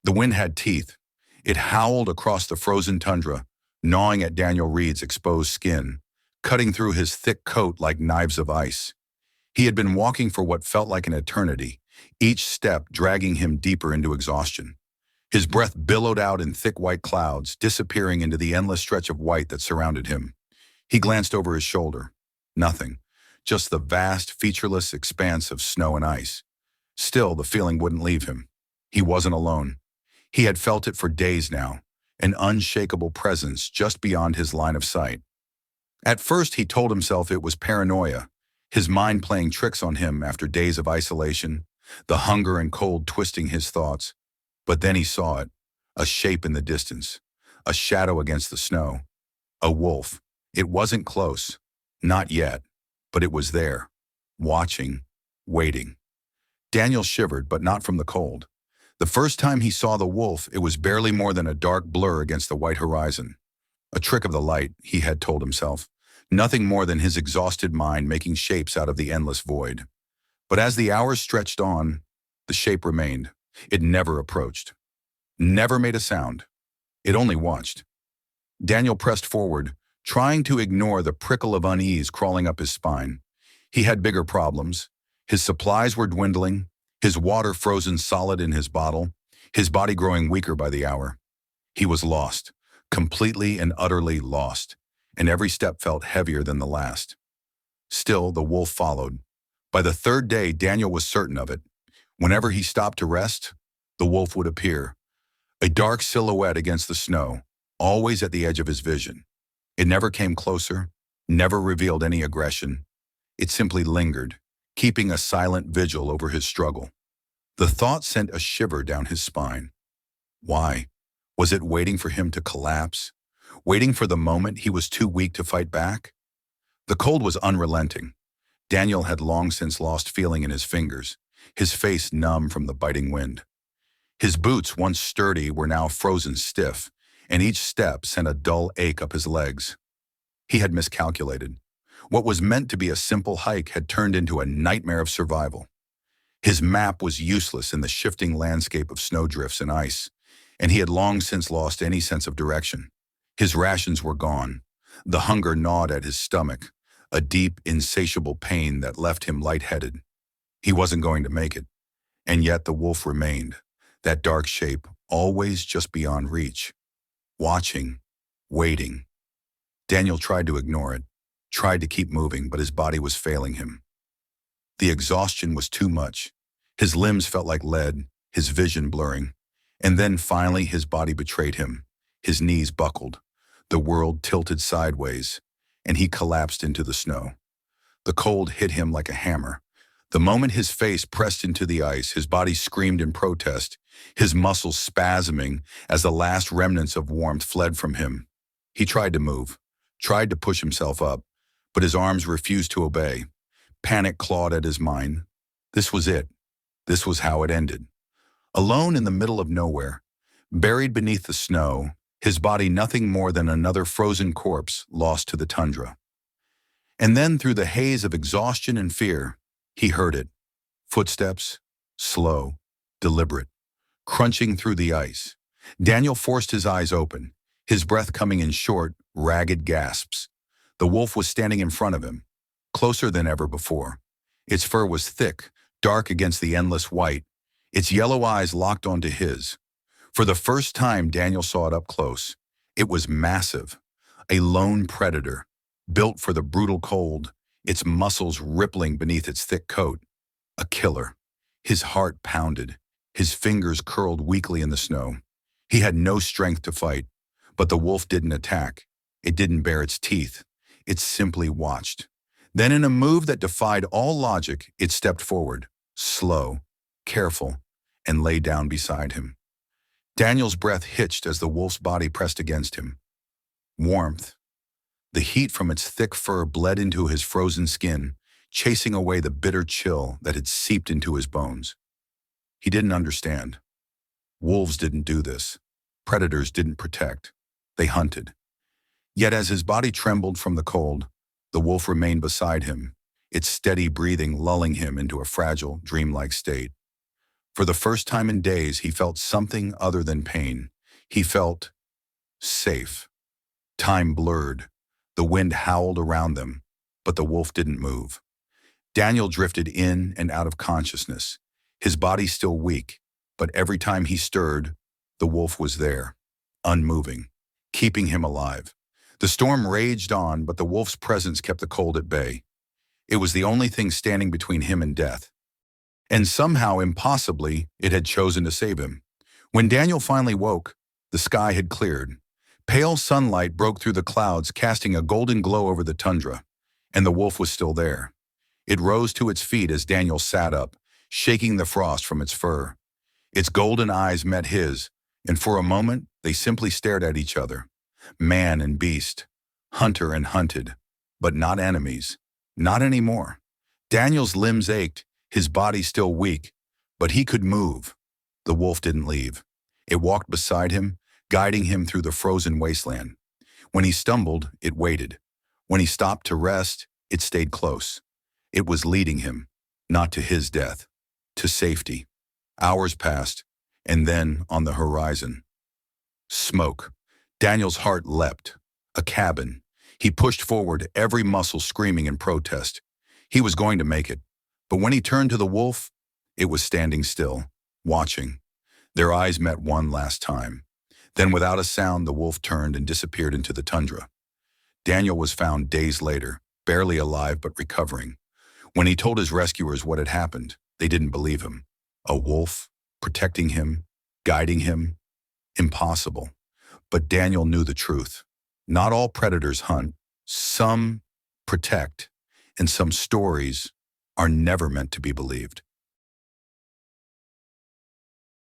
The wind had teeth. It howled across the frozen tundra, gnawing at Daniel Reed's exposed skin, cutting through his thick coat like knives of ice. He had been walking for what felt like an eternity, each step dragging him deeper into exhaustion. His breath billowed out in thick white clouds, disappearing into the endless stretch of white that surrounded him. He glanced over his shoulder. Nothing. Just the vast, featureless expanse of snow and ice. Still, the feeling wouldn't leave him. He wasn't alone. He had felt it for days now, an unshakable presence just beyond his line of sight. At first, he told himself it was paranoia, his mind playing tricks on him after days of isolation, the hunger and cold twisting his thoughts. But then he saw it, a shape in the distance, a shadow against the snow. A wolf. It wasn't close, not yet, but it was there, watching, waiting. Daniel shivered, but not from the cold. The first time he saw the wolf, it was barely more than a dark blur against the white horizon. A trick of the light, he had told himself. Nothing more than his exhausted mind making shapes out of the endless void. But as the hours stretched on, the shape remained. It never approached. Never made a sound. It only watched. Daniel pressed forward, trying to ignore the prickle of unease crawling up his spine. He had bigger problems. His supplies were dwindling, his water frozen solid in his bottle, his body growing weaker by the hour. He was lost, completely and utterly lost, and every step felt heavier than the last. Still, the wolf followed. By the third day, Daniel was certain of it. Whenever he stopped to rest, the wolf would appear, a dark silhouette against the snow, always at the edge of his vision. It never came closer, never revealed any aggression. It simply lingered, keeping a silent vigil over his struggle. The thought sent a shiver down his spine. Why? Was it waiting for him to collapse? Waiting for the moment he was too weak to fight back? The cold was unrelenting. Daniel had long since lost feeling in his fingers, his face numb from the biting wind. His boots, once sturdy, were now frozen stiff, and each step sent a dull ache up his legs. He had miscalculated. What was meant to be a simple hike had turned into a nightmare of survival. His map was useless in the shifting landscape of snowdrifts and ice, and he had long since lost any sense of direction. His rations were gone. The hunger gnawed at his stomach, a deep, insatiable pain that left him lightheaded. He wasn't going to make it, and yet the wolf remained, that dark shape, always just beyond reach. Watching, waiting. Daniel tried to ignore it, tried to keep moving, but his body was failing him. The exhaustion was too much. His limbs felt like lead, his vision blurring. And then finally his body betrayed him. His knees buckled. The world tilted sideways, and he collapsed into the snow. The cold hit him like a hammer. The moment his face pressed into the ice, his body screamed in protest, his muscles spasming as the last remnants of warmth fled from him. He tried to move, tried to push himself up, but his arms refused to obey. Panic clawed at his mind. This was it. This was how it ended. Alone in the middle of nowhere, buried beneath the snow, his body nothing more than another frozen corpse lost to the tundra. And then through the haze of exhaustion and fear, he heard it. Footsteps, slow, deliberate, crunching through the ice. Daniel forced his eyes open, his breath coming in short, ragged gasps. The wolf was standing in front of him, closer than ever before. Its fur was thick, dark against the endless white, its yellow eyes locked onto his. For the first time, Daniel saw it up close. It was massive, a lone predator, built for the brutal cold, its muscles rippling beneath its thick coat. A killer. His heart pounded, his fingers curled weakly in the snow. He had no strength to fight, but the wolf didn't attack. It didn't bare its teeth. It simply watched. Then in a move that defied all logic, it stepped forward, slow, careful, and lay down beside him. Daniel's breath hitched as the wolf's body pressed against him. Warmth. The heat from its thick fur bled into his frozen skin, chasing away the bitter chill that had seeped into his bones. He didn't understand. Wolves didn't do this. Predators didn't protect. They hunted. Yet as his body trembled from the cold, the wolf remained beside him, its steady breathing lulling him into a fragile, dreamlike state. For the first time in days, he felt something other than pain. He felt safe. Time blurred. The wind howled around them, but the wolf didn't move. Daniel drifted in and out of consciousness, his body still weak, but every time he stirred, the wolf was there, unmoving, keeping him alive. The storm raged on, but the wolf's presence kept the cold at bay. It was the only thing standing between him and death. And somehow, impossibly, it had chosen to save him. When Daniel finally woke, the sky had cleared. Pale sunlight broke through the clouds, casting a golden glow over the tundra, and the wolf was still there. It rose to its feet as Daniel sat up, shaking the frost from its fur. Its golden eyes met his, and for a moment they simply stared at each other. Man and beast, hunter and hunted, but not enemies. Not anymore. Daniel's limbs ached, his body still weak, but he could move. The wolf didn't leave. It walked beside him, guiding him through the frozen wasteland. When he stumbled, it waited. When he stopped to rest, it stayed close. It was leading him, not to his death, to safety. Hours passed, and then, on the horizon, smoke. Daniel's heart leapt. A cabin. He pushed forward, every muscle screaming in protest. He was going to make it. But when he turned to the wolf, it was standing still, watching. Their eyes met one last time. Then without a sound, the wolf turned and disappeared into the tundra. Daniel was found days later, barely alive but recovering. When he told his rescuers what had happened, they didn't believe him. A wolf, protecting him, guiding him? Impossible. But Daniel knew the truth. Not all predators hunt. Some protect, and some stories are never meant to be believed.